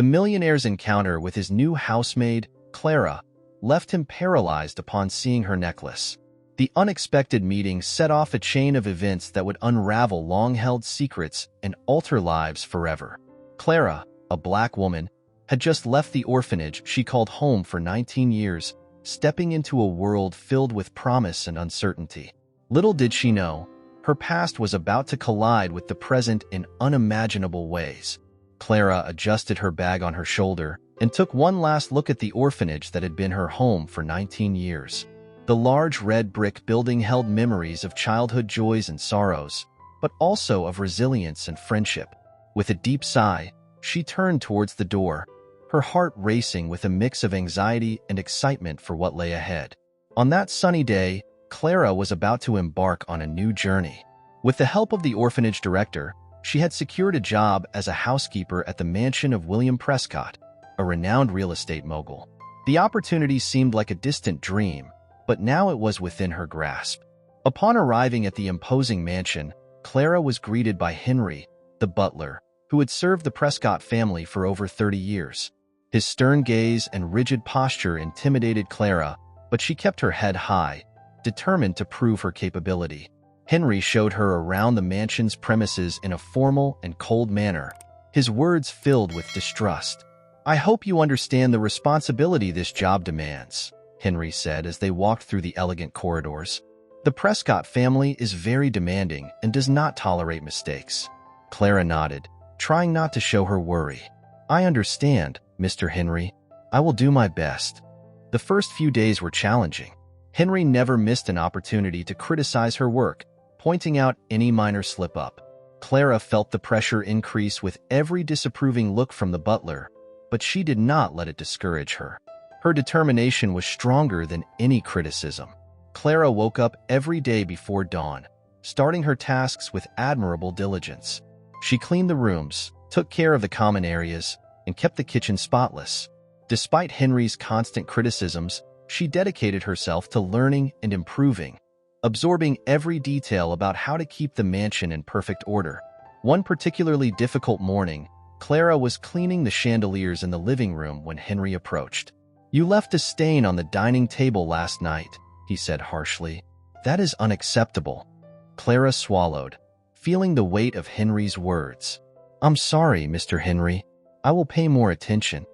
The millionaire's encounter with his new housemaid, Clara, left him paralyzed upon seeing her necklace. The unexpected meeting set off a chain of events that would unravel long-held secrets and alter lives forever. Clara, a black woman, had just left the orphanage she called home for 19 years, stepping into a world filled with promise and uncertainty. Little did she know, her past was about to collide with the present in unimaginable ways. Clara adjusted her bag on her shoulder and took one last look at the orphanage that had been her home for 19 years. The large red brick building held memories of childhood joys and sorrows, but also of resilience and friendship. With a deep sigh, she turned towards the door, her heart racing with a mix of anxiety and excitement for what lay ahead. On that sunny day, Clara was about to embark on a new journey. With the help of the orphanage director, she had secured a job as a housekeeper at the mansion of William Prescott, a renowned real estate mogul. The opportunity seemed like a distant dream, but now it was within her grasp. Upon arriving at the imposing mansion, Clara was greeted by Henry, the butler, who had served the Prescott family for over 30 years. His stern gaze and rigid posture intimidated Clara, but she kept her head high, determined to prove her capability. Henry showed her around the mansion's premises in a formal and cold manner, his words filled with distrust. "I hope you understand the responsibility this job demands," Henry said as they walked through the elegant corridors. "The Prescott family is very demanding and does not tolerate mistakes." Clara nodded, trying not to show her worry. "I understand, Mr. Henry. I will do my best." The first few days were challenging. Henry never missed an opportunity to criticize her work, pointing out any minor slip-up. Clara felt the pressure increase with every disapproving look from the butler, but she did not let it discourage her. Her determination was stronger than any criticism. Clara woke up every day before dawn, starting her tasks with admirable diligence. She cleaned the rooms, took care of the common areas, and kept the kitchen spotless. Despite Henry's constant criticisms, she dedicated herself to learning and improving, absorbing every detail about how to keep the mansion in perfect order. One particularly difficult morning, Clara was cleaning the chandeliers in the living room when Henry approached. "You left a stain on the dining table last night," he said harshly. "That is unacceptable." Clara swallowed, feeling the weight of Henry's words. "I'm sorry, Mr. Henry. I will pay more attention."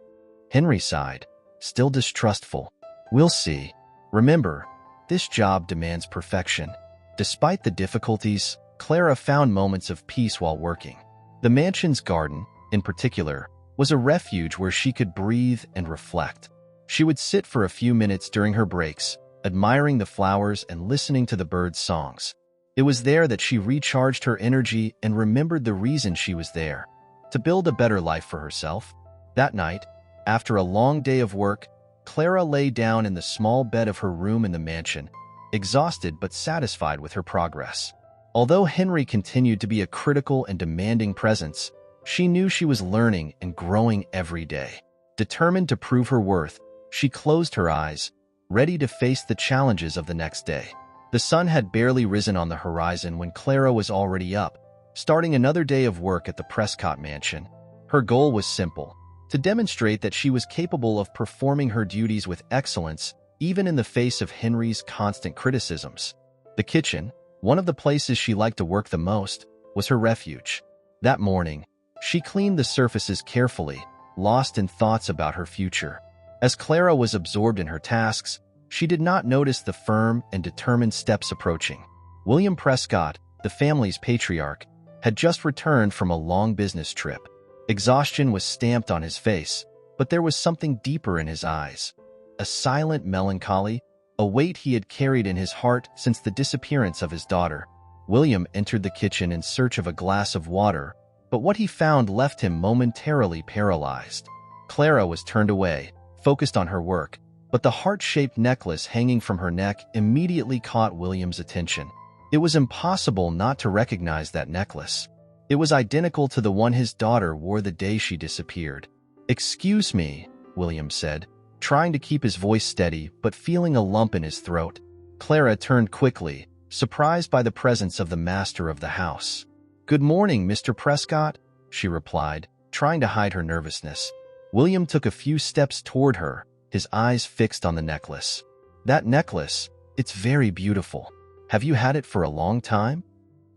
Henry sighed, still distrustful. "We'll see. Remember, this job demands perfection." Despite the difficulties, Clara found moments of peace while working. The mansion's garden, in particular, was a refuge where she could breathe and reflect. She would sit for a few minutes during her breaks, admiring the flowers and listening to the birds' songs. It was there that she recharged her energy and remembered the reason she was there: to build a better life for herself. That night, after a long day of work, Clara lay down in the small bed of her room in the mansion, exhausted but satisfied with her progress. Although Henry continued to be a critical and demanding presence, she knew she was learning and growing every day. Determined to prove her worth, she closed her eyes, ready to face the challenges of the next day. The sun had barely risen on the horizon when Clara was already up, starting another day of work at the Prescott mansion. Her goal was simple: to demonstrate that she was capable of performing her duties with excellence, even in the face of Henry's constant criticisms. The kitchen, one of the places she liked to work the most, was her refuge. That morning, she cleaned the surfaces carefully, lost in thoughts about her future. As Clara was absorbed in her tasks, she did not notice the firm and determined steps approaching. William Prescott, the family's patriarch, had just returned from a long business trip. Exhaustion was stamped on his face, but there was something deeper in his eyes. A silent melancholy, a weight he had carried in his heart since the disappearance of his daughter. William entered the kitchen in search of a glass of water, but what he found left him momentarily paralyzed. Clara was turned away, focused on her work, but the heart-shaped necklace hanging from her neck immediately caught William's attention. It was impossible not to recognize that necklace. It was identical to the one his daughter wore the day she disappeared. "Excuse me," William said, trying to keep his voice steady but feeling a lump in his throat. Clara turned quickly, surprised by the presence of the master of the house. "Good morning, Mr. Prescott," she replied, trying to hide her nervousness. William took a few steps toward her, his eyes fixed on the necklace. That necklace, it's very beautiful. Have you had it for a long time?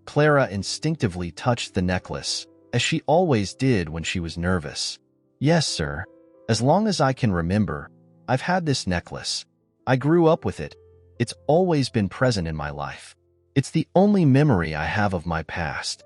Clara instinctively touched the necklace, as she always did when she was nervous. Yes, sir. As long as I can remember, I've had this necklace. I grew up with it. It's always been present in my life. It's the only memory I have of my past.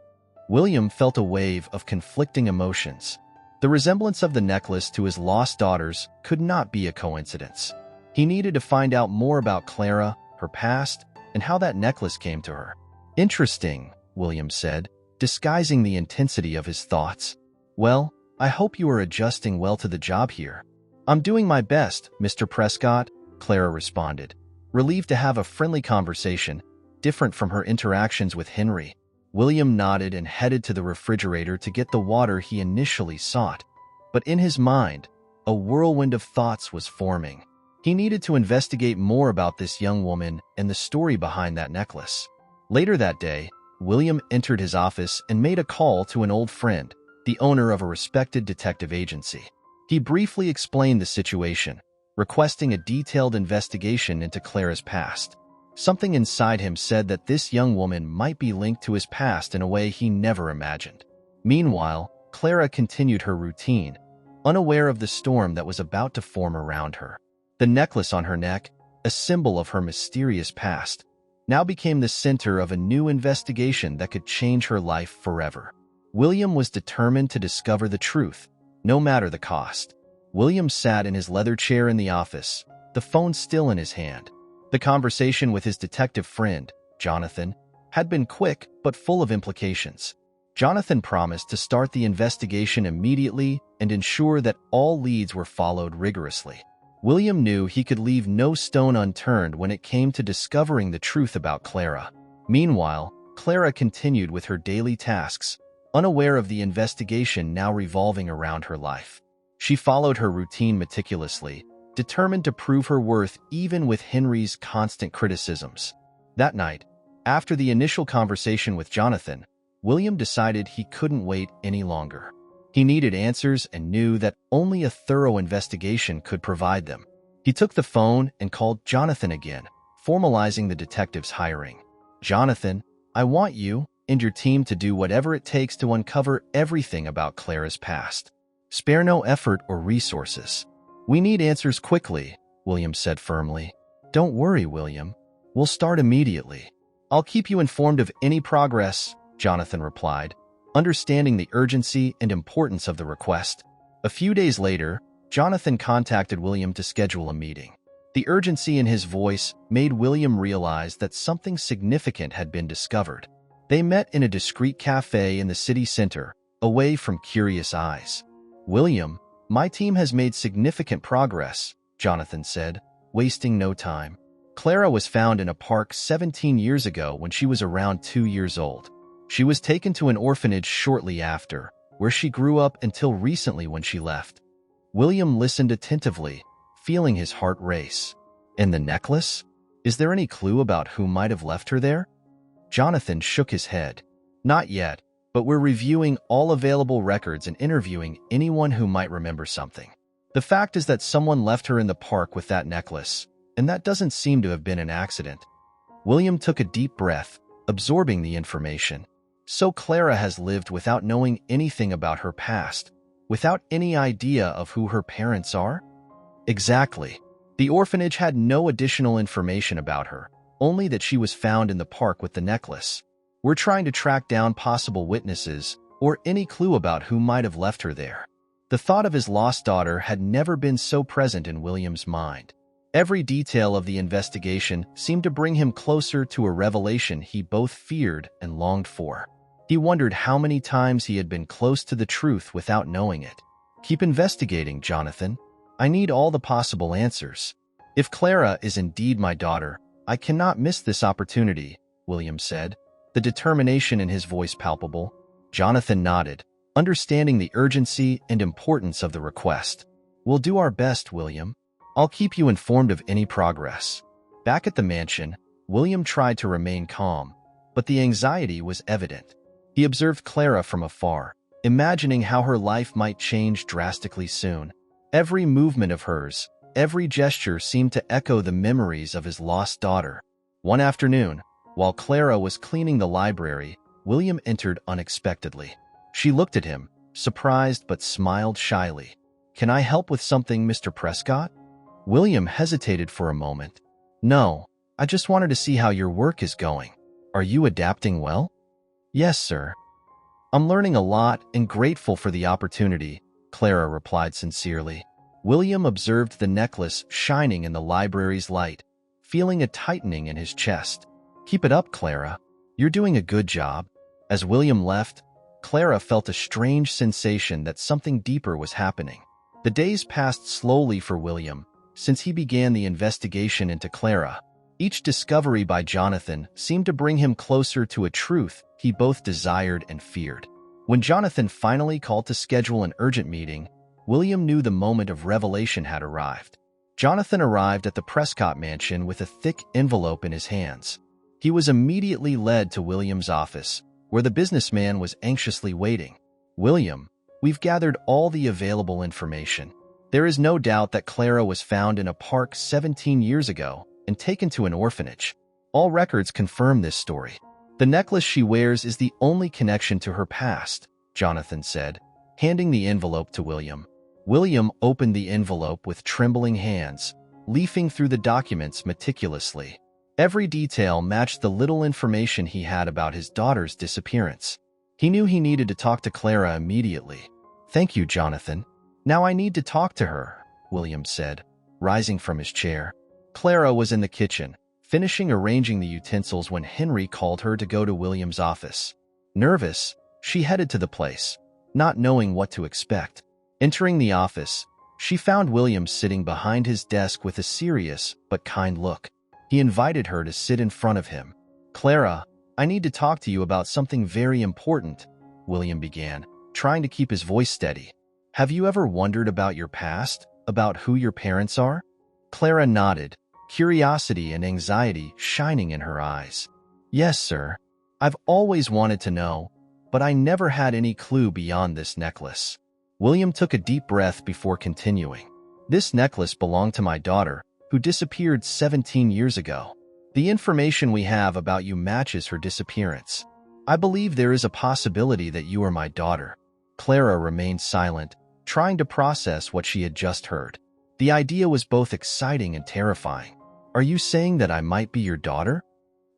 William felt a wave of conflicting emotions. The resemblance of the necklace to his lost daughters could not be a coincidence. He needed to find out more about Clara, her past, and how that necklace came to her. Interesting, William said, disguising the intensity of his thoughts. Well, I hope you are adjusting well to the job here. I'm doing my best, Mr. Prescott, Clara responded, relieved to have a friendly conversation, different from her interactions with Henry. William nodded and headed to the refrigerator to get the water he initially sought. But in his mind, a whirlwind of thoughts was forming. He needed to investigate more about this young woman and the story behind that necklace. Later that day, William entered his office and made a call to an old friend, the owner of a respected detective agency. He briefly explained the situation, requesting a detailed investigation into Clara's past. Something inside him said that this young woman might be linked to his past in a way he never imagined. Meanwhile, Clara continued her routine, unaware of the storm that was about to form around her. The necklace on her neck, a symbol of her mysterious past, now became the center of a new investigation that could change her life forever. William was determined to discover the truth, no matter the cost. William sat in his leather chair in the office, the phone still in his hand. The conversation with his detective friend, Jonathan, had been quick but full of implications. Jonathan promised to start the investigation immediately and ensure that all leads were followed rigorously. William knew he could leave no stone unturned when it came to discovering the truth about Clara. Meanwhile, Clara continued with her daily tasks, unaware of the investigation now revolving around her life. She followed her routine meticulously, determined to prove her worth even with Henry's constant criticisms. That night, after the initial conversation with Jonathan, William decided he couldn't wait any longer. He needed answers and knew that only a thorough investigation could provide them. He took the phone and called Jonathan again, formalizing the detective's hiring. Jonathan, I want you and your team to do whatever it takes to uncover everything about Clara's past. Spare no effort or resources. We need answers quickly, William said firmly. Don't worry, William. We'll start immediately. I'll keep you informed of any progress, Jonathan replied, understanding the urgency and importance of the request. A few days later, Jonathan contacted William to schedule a meeting. The urgency in his voice made William realize that something significant had been discovered. They met in a discreet cafe in the city center, away from curious eyes. William, my team has made significant progress, Jonathan said, wasting no time. Clara was found in a park 17 years ago when she was around 2 years old. She was taken to an orphanage shortly after, where she grew up until recently when she left. William listened attentively, feeling his heart race. And the necklace? Is there any clue about who might have left her there? Jonathan shook his head. Not yet, but we're reviewing all available records and interviewing anyone who might remember something. The fact is that someone left her in the park with that necklace, and that doesn't seem to have been an accident. William took a deep breath, absorbing the information. So Clara has lived without knowing anything about her past, without any idea of who her parents are? Exactly. The orphanage had no additional information about her, only that she was found in the park with the necklace. We're trying to track down possible witnesses or any clue about who might have left her there. The thought of his lost daughter had never been so present in William's mind. Every detail of the investigation seemed to bring him closer to a revelation he both feared and longed for. He wondered how many times he had been close to the truth without knowing it. Keep investigating, Jonathan. I need all the possible answers. If Clara is indeed my daughter, I cannot miss this opportunity, William said, the determination in his voice palpable. Jonathan nodded, understanding the urgency and importance of the request. We'll do our best, William. I'll keep you informed of any progress. Back at the mansion, William tried to remain calm, but the anxiety was evident. He observed Clara from afar, imagining how her life might change drastically soon. Every movement of hers, every gesture seemed to echo the memories of his lost daughter. One afternoon, while Clara was cleaning the library, William entered unexpectedly. She looked at him, surprised but smiled shyly. "Can I help with something, Mr. Prescott?" William hesitated for a moment. "No, I just wanted to see how your work is going. Are you adapting well?" "Yes, sir. I'm learning a lot and grateful for the opportunity," Clara replied sincerely. William observed the necklace shining in the library's light, feeling a tightening in his chest. "Keep it up, Clara. You're doing a good job." As William left, Clara felt a strange sensation that something deeper was happening. The days passed slowly for William, since he began the investigation into Clara. Each discovery by Jonathan seemed to bring him closer to a truth he both desired and feared. When Jonathan finally called to schedule an urgent meeting, William knew the moment of revelation had arrived. Jonathan arrived at the Prescott mansion with a thick envelope in his hands. He was immediately led to William's office, where the businessman was anxiously waiting. "William, we've gathered all the available information. There is no doubt that Clara was found in a park 17 years ago and taken to an orphanage. All records confirm this story. The necklace she wears is the only connection to her past," Jonathan said, handing the envelope to William. William opened the envelope with trembling hands, leafing through the documents meticulously. Every detail matched the little information he had about his daughter's disappearance. He knew he needed to talk to Clara immediately. "Thank you, Jonathan. Now I need to talk to her," William said, rising from his chair. Clara was in the kitchen, finishing arranging the utensils when Henry called her to go to William's office. Nervous, she headed to the place, not knowing what to expect. Entering the office, she found William sitting behind his desk with a serious but kind look. He invited her to sit in front of him. "Clara, I need to talk to you about something very important," William began, trying to keep his voice steady. "Have you ever wondered about your past, about who your parents are?" Clara nodded, curiosity and anxiety shining in her eyes. "Yes, sir. I've always wanted to know, but I never had any clue beyond this necklace." William took a deep breath before continuing. "This necklace belonged to my daughter, who disappeared 17 years ago. The information we have about you matches her disappearance. I believe there is a possibility that you are my daughter." Clara remained silent, trying to process what she had just heard. The idea was both exciting and terrifying. "Are you saying that I might be your daughter?"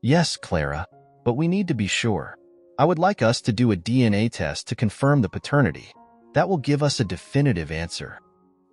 "Yes, Clara, but we need to be sure. I would like us to do a DNA test to confirm the paternity. That will give us a definitive answer."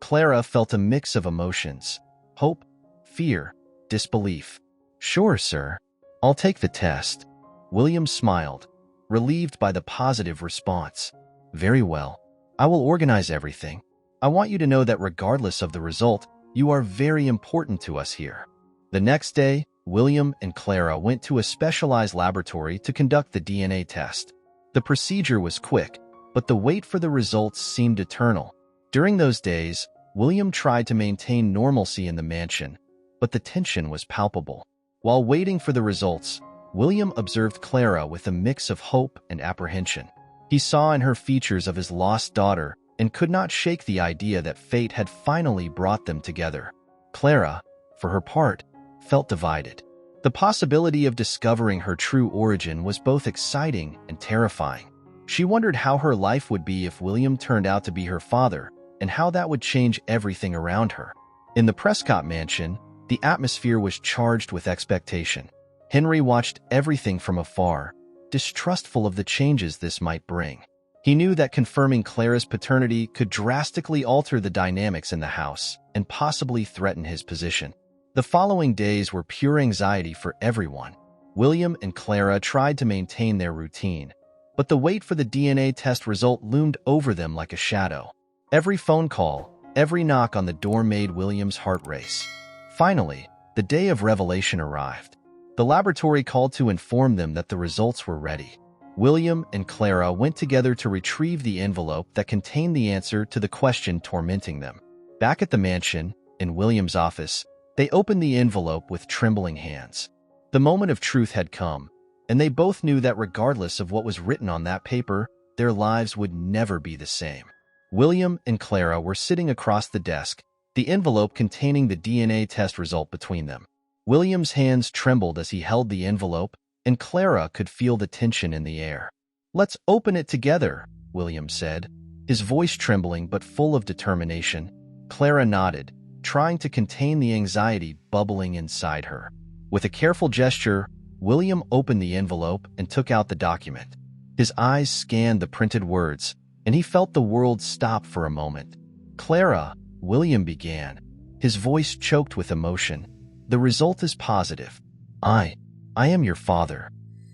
Clara felt a mix of emotions: hope, fear, disbelief. "Sure, sir. I'll take the test." William smiled, relieved by the positive response. "Very well. I will organize everything. I want you to know that regardless of the result, you are very important to us here." The next day, William and Clara went to a specialized laboratory to conduct the DNA test. The procedure was quick, but the wait for the results seemed eternal. During those days, William tried to maintain normalcy in the mansion, but the tension was palpable. While waiting for the results, William observed Clara with a mix of hope and apprehension. He saw in her features of his lost daughter and could not shake the idea that fate had finally brought them together. Clara, for her part, felt divided. The possibility of discovering her true origin was both exciting and terrifying. She wondered how her life would be if William turned out to be her father, and how that would change everything around her. In the Prescott mansion, the atmosphere was charged with expectation. Henry watched everything from afar, distrustful of the changes this might bring. He knew that confirming Clara's paternity could drastically alter the dynamics in the house and possibly threaten his position. The following days were pure anxiety for everyone. William and Clara tried to maintain their routine, but the wait for the DNA test result loomed over them like a shadow. Every phone call, every knock on the door made William's heart race. Finally, the day of revelation arrived. The laboratory called to inform them that the results were ready. William and Clara went together to retrieve the envelope that contained the answer to the question tormenting them. Back at the mansion, in William's office, they opened the envelope with trembling hands. The moment of truth had come, and they both knew that regardless of what was written on that paper, their lives would never be the same. William and Clara were sitting across the desk, the envelope containing the DNA test result between them. William's hands trembled as he held the envelope, and Clara could feel the tension in the air. "Let's open it together," William said, his voice trembling but full of determination. Clara nodded, trying to contain the anxiety bubbling inside her. With a careful gesture, William opened the envelope and took out the document. His eyes scanned the printed words, and he felt the world stop for a moment. "Clara," William began, his voice choked with emotion, "the result is positive. I am your father."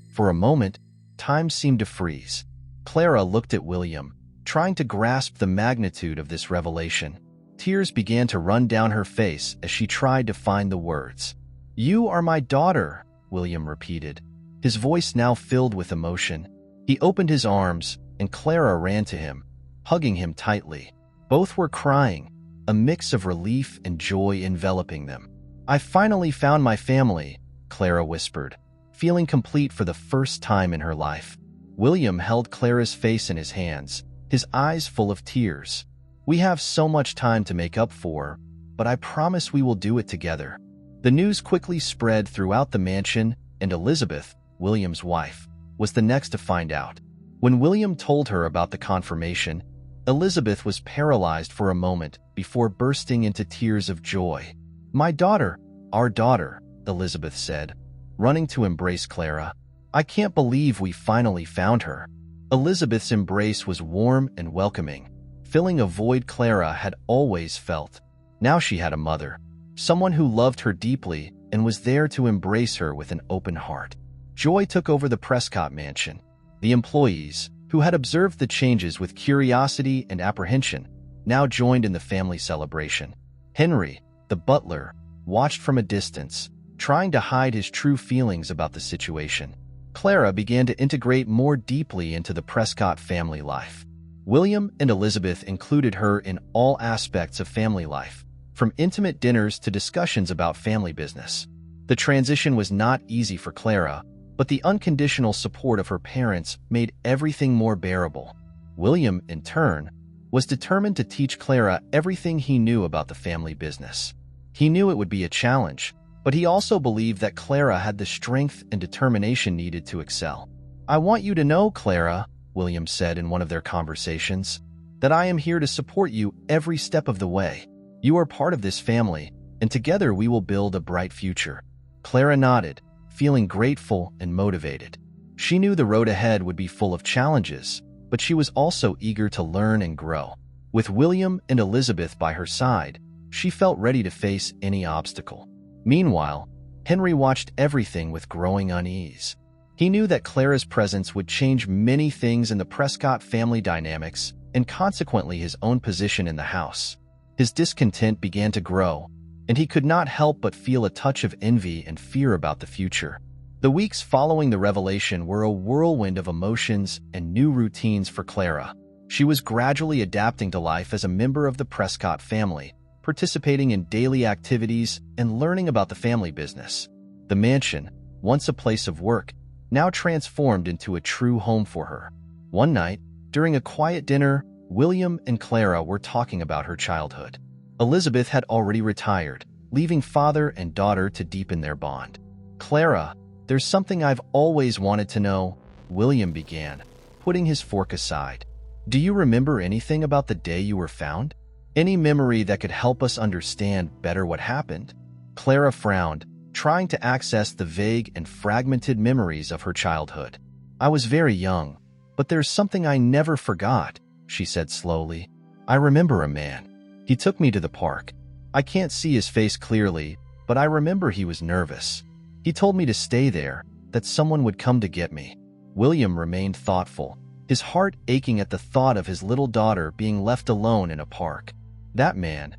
For a moment, time seemed to freeze. Clara looked at William, trying to grasp the magnitude of this revelation. Tears began to run down her face as she tried to find the words. "You are my daughter," William repeated, his voice now filled with emotion. He opened his arms, and Clara ran to him, hugging him tightly. Both were crying, a mix of relief and joy enveloping them. "I finally found my family," Clara whispered, feeling complete for the first time in her life. William held Clara's face in his hands, his eyes full of tears. "We have so much time to make up for, but I promise we will do it together." The news quickly spread throughout the mansion, and Elizabeth, William's wife, was the next to find out. When William told her about the confirmation, Elizabeth was paralyzed for a moment before bursting into tears of joy. "My daughter, our daughter," Elizabeth said, running to embrace Clara. "I can't believe we finally found her." Elizabeth's embrace was warm and welcoming, filling a void Clara had always felt. Now she had a mother, someone who loved her deeply and was there to embrace her with an open heart. Joy took over the Prescott mansion. The employees, who had observed the changes with curiosity and apprehension, now joined in the family celebration. Henry, the butler, watched from a distance, trying to hide his true feelings about the situation. Clara began to integrate more deeply into the Prescott family life. William and Elizabeth included her in all aspects of family life, from intimate dinners to discussions about family business. The transition was not easy for Clara, but the unconditional support of her parents made everything more bearable. William, in turn, was determined to teach Clara everything he knew about the family business. He knew it would be a challenge, but he also believed that Clara had the strength and determination needed to excel. "I want you to know, Clara," William said in one of their conversations, "that I am here to support you every step of the way. You are part of this family, and together we will build a bright future." Clara nodded, feeling grateful and motivated. She knew the road ahead would be full of challenges, but she was also eager to learn and grow. With William and Elizabeth by her side, she felt ready to face any obstacle. Meanwhile, Henry watched everything with growing unease. He knew that Clara's presence would change many things in the Prescott family dynamics and consequently his own position in the house. His discontent began to grow, and he could not help but feel a touch of envy and fear about the future. The weeks following the revelation were a whirlwind of emotions and new routines for Clara. She was gradually adapting to life as a member of the Prescott family, participating in daily activities and learning about the family business. The mansion, once a place of work, now transformed into a true home for her. One night, during a quiet dinner, William and Clara were talking about her childhood. Elizabeth had already retired, leaving father and daughter to deepen their bond. "Clara, there's something I've always wanted to know," William began, putting his fork aside. "Do you remember anything about the day you were found? Any memory that could help us understand better what happened?" Clara frowned, trying to access the vague and fragmented memories of her childhood. "I was very young, but there's something I never forgot," she said slowly. "I remember a man. He took me to the park. I can't see his face clearly, but I remember he was nervous. He told me to stay there, that someone would come to get me." William remained thoughtful, his heart aching at the thought of his little daughter being left alone in a park. "That man,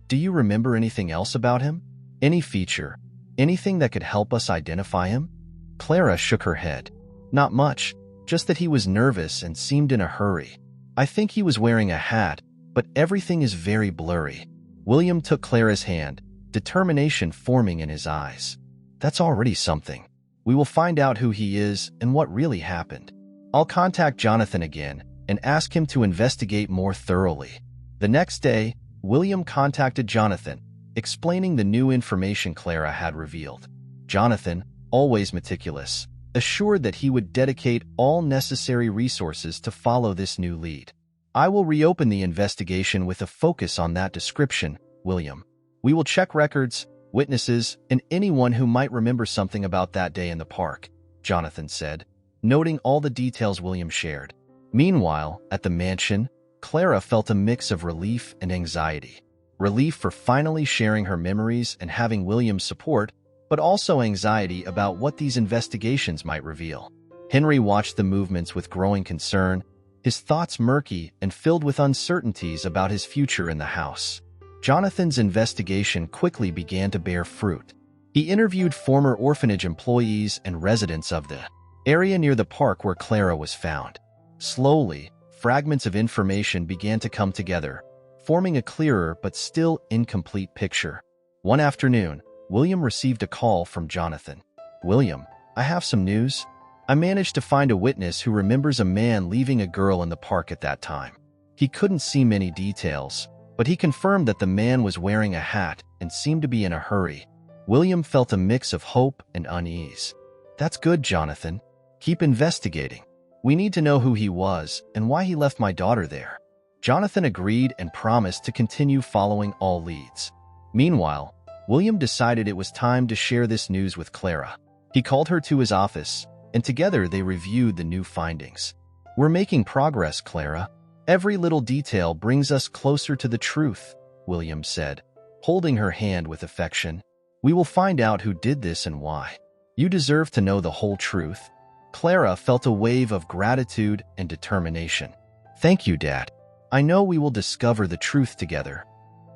do you remember anything else about him? Any feature, anything that could help us identify him?" Clara shook her head. "Not much, just that he was nervous and seemed in a hurry. I think he was wearing a hat, but everything is very blurry." William took Clara's hand, determination forming in his eyes. "That's already something. We will find out who he is and what really happened. I'll contact Jonathan again, and ask him to investigate more thoroughly. The next day, William contacted Jonathan, explaining the new information Clara had revealed. Jonathan, always meticulous, assured that he would dedicate all necessary resources to follow this new lead. "I will reopen the investigation with a focus on that description, William. We will check records, witnesses, and anyone who might remember something about that day in the park," Jonathan said, noting all the details William shared. Meanwhile, at the mansion, Clara felt a mix of relief and anxiety. Relief for finally sharing her memories and having William's support, but also anxiety about what these investigations might reveal. Henry watched the movements with growing concern, his thoughts murky and filled with uncertainties about his future in the house. Jonathan's investigation quickly began to bear fruit. He interviewed former orphanage employees and residents of the area near the park where Clara was found. Slowly, fragments of information began to come together, forming a clearer but still incomplete picture. One afternoon, William received a call from Jonathan. "William, I have some news. I managed to find a witness who remembers a man leaving a girl in the park at that time. He couldn't see many details, but he confirmed that the man was wearing a hat and seemed to be in a hurry." William felt a mix of hope and unease. "That's good, Jonathan. Keep investigating. We need to know who he was and why he left my daughter there." Jonathan agreed and promised to continue following all leads. Meanwhile, William decided it was time to share this news with Clara. He called her to his office, and together they reviewed the new findings. "We're making progress, Clara. Every little detail brings us closer to the truth," William said, holding her hand with affection. "We will find out who did this and why. You deserve to know the whole truth." Clara felt a wave of gratitude and determination. "Thank you, Dad. I know we will discover the truth together."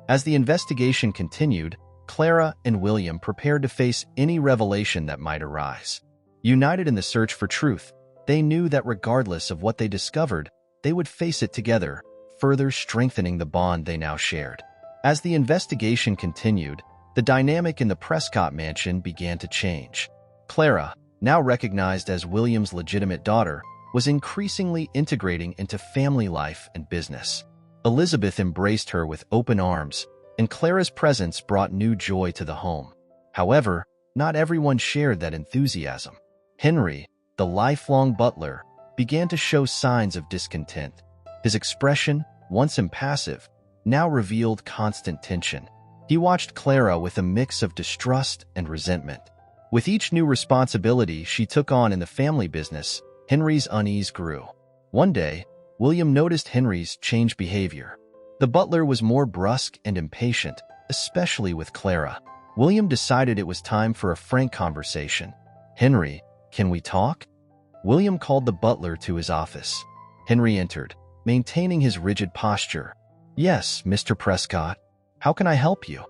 As the investigation continued, Clara and William prepared to face any revelation that might arise. United in the search for truth, they knew that regardless of what they discovered, they would face it together, further strengthening the bond they now shared. As the investigation continued, the dynamic in the Prescott mansion began to change. Clara, now recognized as William's legitimate daughter, was increasingly integrating into family life and business. Elizabeth embraced her with open arms, and Clara's presence brought new joy to the home. However, not everyone shared that enthusiasm. Henry, the lifelong butler, began to show signs of discontent. His expression, once impassive, now revealed constant tension. He watched Clara with a mix of distrust and resentment. With each new responsibility she took on in the family business, Henry's unease grew. One day, William noticed Henry's changed behavior. The butler was more brusque and impatient, especially with Clara. William decided it was time for a frank conversation. "Henry, can we talk?" William called the butler to his office. Henry entered, maintaining his rigid posture. "Yes, Mr. Prescott. How can I help you?"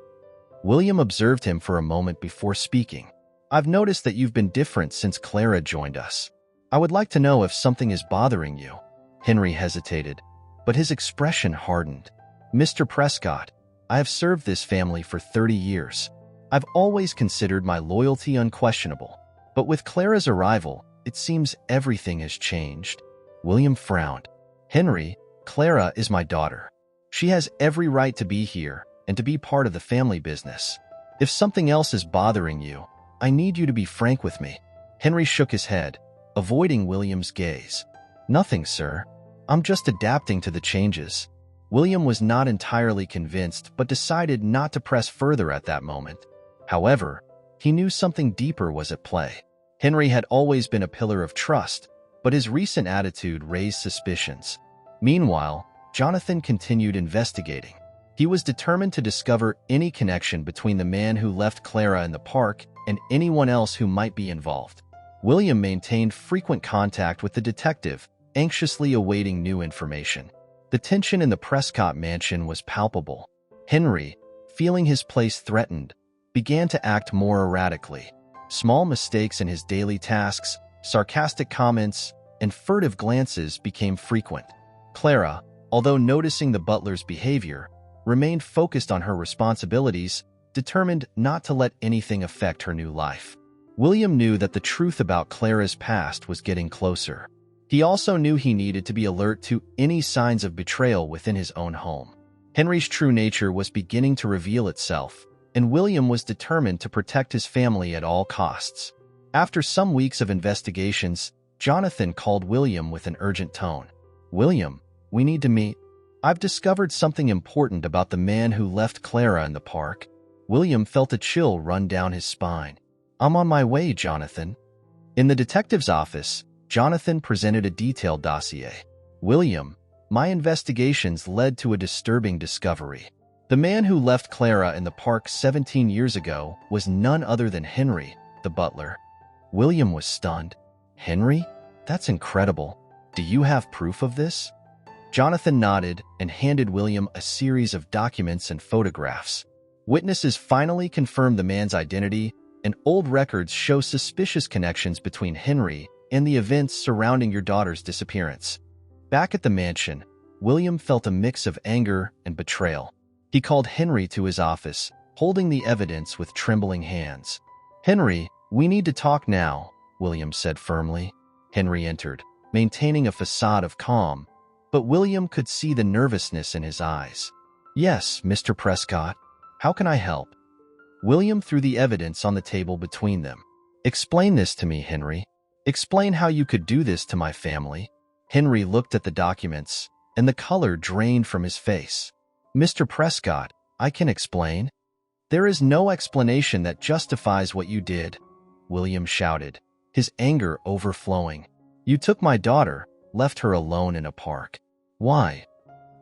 William observed him for a moment before speaking. "I've noticed that you've been different since Clara joined us. I would like to know if something is bothering you." Henry hesitated, but his expression hardened. "Mr. Prescott, I have served this family for 30 years. I've always considered my loyalty unquestionable. But with Clara's arrival, it seems everything has changed." William frowned. "Henry, Clara is my daughter. She has every right to be here and to be part of the family business. If something else is bothering you, I need you to be frank with me." Henry shook his head, avoiding William's gaze. "Nothing, sir. I'm just adapting to the changes." William was not entirely convinced but decided not to press further at that moment. However, he knew something deeper was at play. Henry had always been a pillar of trust, but his recent attitude raised suspicions. Meanwhile, Jonathan continued investigating. He was determined to discover any connection between the man who left Clara in the park and anyone else who might be involved. William maintained frequent contact with the detective, anxiously awaiting new information. The tension in the Prescott mansion was palpable. Henry, feeling his place threatened, began to act more erratically. Small mistakes in his daily tasks, sarcastic comments, and furtive glances became frequent. Clara, although noticing the butler's behavior, remained focused on her responsibilities, determined not to let anything affect her new life. William knew that the truth about Clara's past was getting closer. He also knew he needed to be alert to any signs of betrayal within his own home. Henry's true nature was beginning to reveal itself, and William was determined to protect his family at all costs. After some weeks of investigations, Jonathan called William with an urgent tone. "William, we need to meet. I've discovered something important about the man who left Clara in the park." William felt a chill run down his spine. "I'm on my way, Jonathan." In the detective's office, Jonathan presented a detailed dossier. "William, my investigations led to a disturbing discovery. The man who left Clara in the park 17 years ago was none other than Henry, the butler." William was stunned. "Henry? That's incredible. Do you have proof of this?" Jonathan nodded and handed William a series of documents and photographs. Witnesses finally confirmed the man's identity, and old records show suspicious connections between Henry and the events surrounding your daughter's disappearance. Back at the mansion, William felt a mix of anger and betrayal. He called Henry to his office, holding the evidence with trembling hands. "Henry, we need to talk now," William said firmly. Henry entered, maintaining a facade of calm, but William could see the nervousness in his eyes. "Yes, Mr. Prescott. How can I help?" William threw the evidence on the table between them. "Explain this to me, Henry. Explain how you could do this to my family." Henry looked at the documents, and the color drained from his face. "Mr. Prescott, I can explain." "There is no explanation that justifies what you did," William shouted, his anger overflowing. "You took my daughter, left her alone in a park. Why?"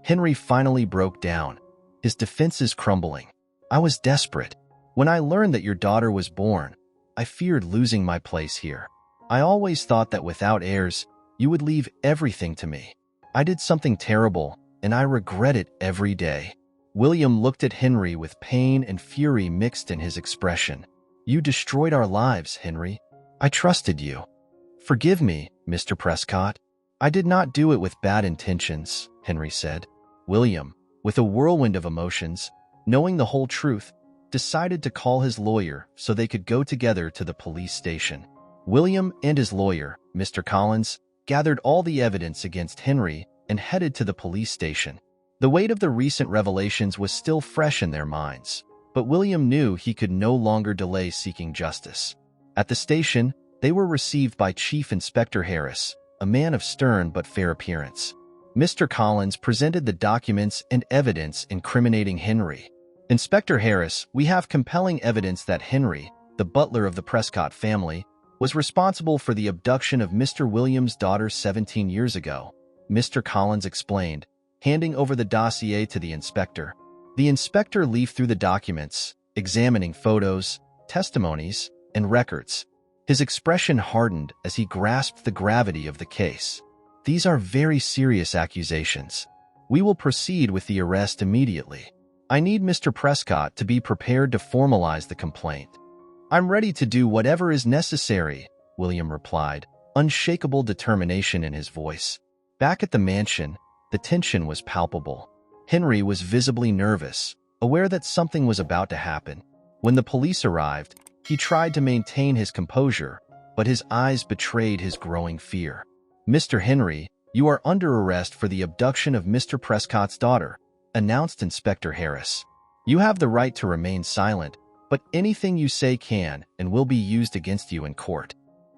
Henry finally broke down, his defenses crumbling. "I was desperate. When I learned that your daughter was born, I feared losing my place here. I always thought that without heirs, you would leave everything to me. I did something terrible, and I regret it every day." William looked at Henry with pain and fury mixed in his expression. "You destroyed our lives, Henry. I trusted you." "Forgive me, Mr. Prescott. I did not do it with bad intentions," Henry said. William, with a whirlwind of emotions, knowing the whole truth, decided to call his lawyer so they could go together to the police station. William and his lawyer, Mr. Collins, gathered all the evidence against Henry and headed to the police station. The weight of the recent revelations was still fresh in their minds, but William knew he could no longer delay seeking justice. At the station, they were received by Chief Inspector Harris, a man of stern but fair appearance. Mr. Collins presented the documents and evidence incriminating Henry. "Inspector Harris, we have compelling evidence that Henry, the butler of the Prescott family, was responsible for the abduction of Mr. Williams' daughter 17 years ago," Mr. Collins explained, handing over the dossier to the inspector. The inspector leafed through the documents, examining photos, testimonies, and records. His expression hardened as he grasped the gravity of the case. "These are very serious accusations. We will proceed with the arrest immediately. I need Mr. Prescott to be prepared to formalize the complaint." "I'm ready to do whatever is necessary," William replied, unshakable determination in his voice. Back at the mansion, the tension was palpable. Henry was visibly nervous, aware that something was about to happen. When the police arrived, he tried to maintain his composure, but his eyes betrayed his growing fear. "Mr. Henry, you are under arrest for the abduction of Mr. Prescott's daughter," announced Inspector Harris. "You have the right to remain silent, but anything you say can and will be used against you in court."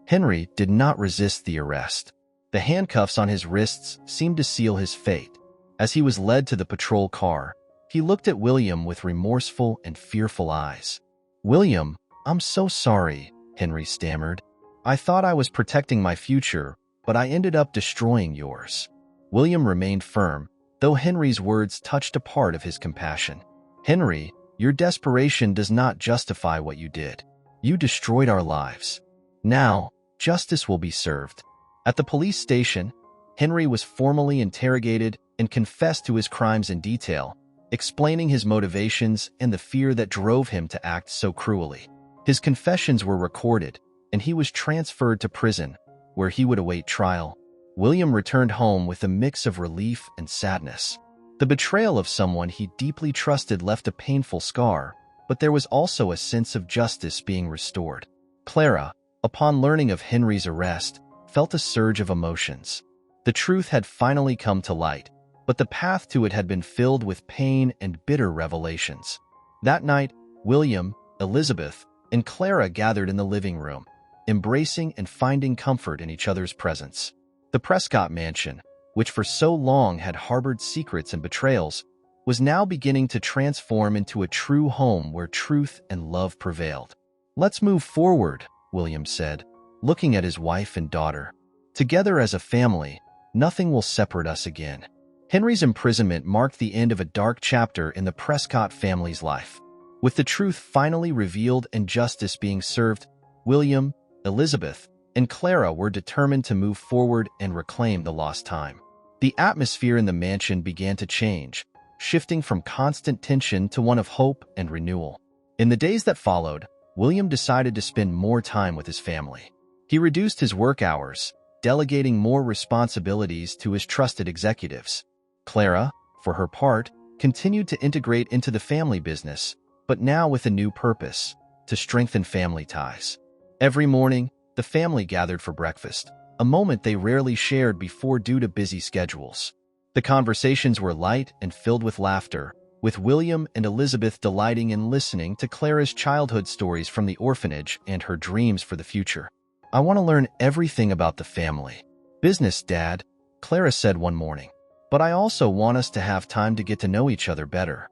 Henry did not resist the arrest. The handcuffs on his wrists seemed to seal his fate. As he was led to the patrol car, he looked at William with remorseful and fearful eyes. "William, I'm so sorry," Henry stammered. "I thought I was protecting my future, but I ended up destroying yours." William remained firm, though Henry's words touched a part of his compassion. "Henry, your desperation does not justify what you did. You destroyed our lives. Now, justice will be served." At the police station, Henry was formally interrogated and confessed to his crimes in detail, explaining his motivations and the fear that drove him to act so cruelly. His confessions were recorded, and he was transferred to prison, where he would await trial. William returned home with a mix of relief and sadness. The betrayal of someone he deeply trusted left a painful scar, but there was also a sense of justice being restored. Clara, upon learning of Henry's arrest, felt a surge of emotions. The truth had finally come to light, but the path to it had been filled with pain and bitter revelations. That night, William, Elizabeth, and Clara gathered in the living room, embracing and finding comfort in each other's presence. The Prescott mansion, which for so long had harbored secrets and betrayals, was now beginning to transform into a true home where truth and love prevailed. "Let's move forward," William said, looking at his wife and daughter. "Together as a family, nothing will separate us again." Henry's imprisonment marked the end of a dark chapter in the Prescott family's life. With the truth finally revealed and justice being served, William, Elizabeth, and Clara were determined to move forward and reclaim the lost time. The atmosphere in the mansion began to change, shifting from constant tension to one of hope and renewal. In the days that followed, William decided to spend more time with his family. He reduced his work hours, delegating more responsibilities to his trusted executives. Clara, for her part, continued to integrate into the family business, but now with a new purpose: to strengthen family ties. Every morning, the family gathered for breakfast, a moment they rarely shared before due to busy schedules. The conversations were light and filled with laughter, with William and Elizabeth delighting in listening to Clara's childhood stories from the orphanage and her dreams for the future. "I want to learn everything about the family business, Dad," Clara said one morning. "But I also want us to have time to get to know each other better."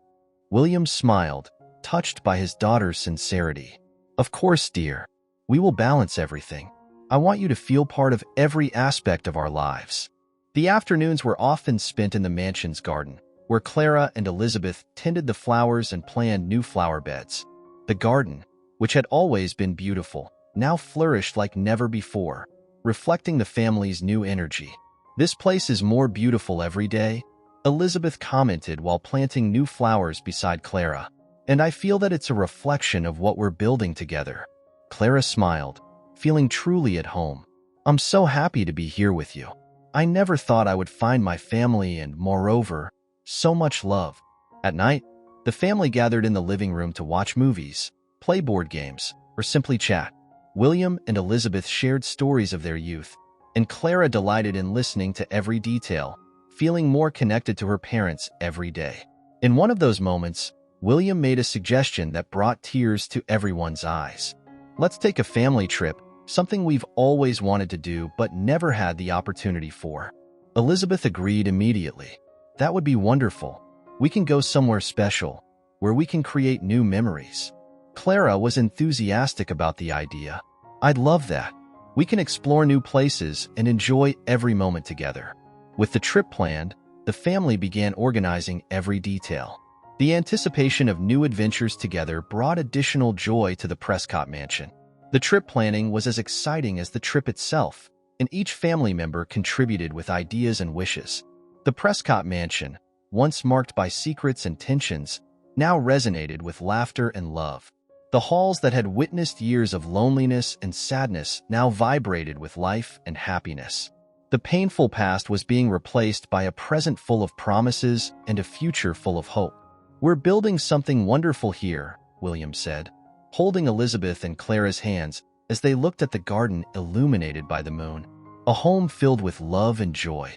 William smiled, touched by his daughter's sincerity. "Of course, dear. We will balance everything. I want you to feel part of every aspect of our lives." The afternoons were often spent in the mansion's garden, where Clara and Elizabeth tended the flowers and planned new flower beds. The garden, which had always been beautiful, now flourished like never before, reflecting the family's new energy. "This place is more beautiful every day," Elizabeth commented while planting new flowers beside Clara. "And I feel that it's a reflection of what we're building together." Clara smiled, feeling truly at home. "I'm so happy to be here with you. I never thought I would find my family and, moreover, so much love." At night, the family gathered in the living room to watch movies, play board games, or simply chat. William and Elizabeth shared stories of their youth, and Clara delighted in listening to every detail, feeling more connected to her parents every day. In one of those moments, William made a suggestion that brought tears to everyone's eyes. "Let's take a family trip, something we've always wanted to do but never had the opportunity for." Elizabeth agreed immediately. "That would be wonderful. We can go somewhere special, where we can create new memories." Clara was enthusiastic about the idea. "I'd love that. We can explore new places and enjoy every moment together." With the trip planned, the family began organizing every detail. The anticipation of new adventures together brought additional joy to the Prescott mansion. The trip planning was as exciting as the trip itself, and each family member contributed with ideas and wishes. The Prescott mansion, once marked by secrets and tensions, now resonated with laughter and love. The halls that had witnessed years of loneliness and sadness now vibrated with life and happiness. The painful past was being replaced by a present full of promises and a future full of hope. "We're building something wonderful here," William said, holding Elizabeth and Clara's hands as they looked at the garden illuminated by the moon. "A home filled with love and joy."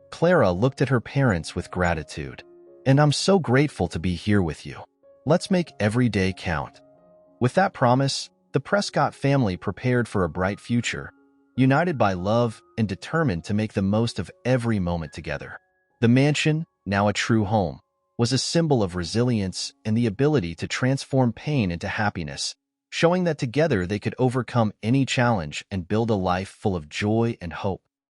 Clara looked at her parents with gratitude. "And I'm so grateful to be here with you. Let's make every day count." With that promise, the Prescott family prepared for a bright future, united by love and determined to make the most of every moment together. The mansion, now a true home, was a symbol of resilience and the ability to transform pain into happiness, showing that together they could overcome any challenge and build a life full of joy and hope.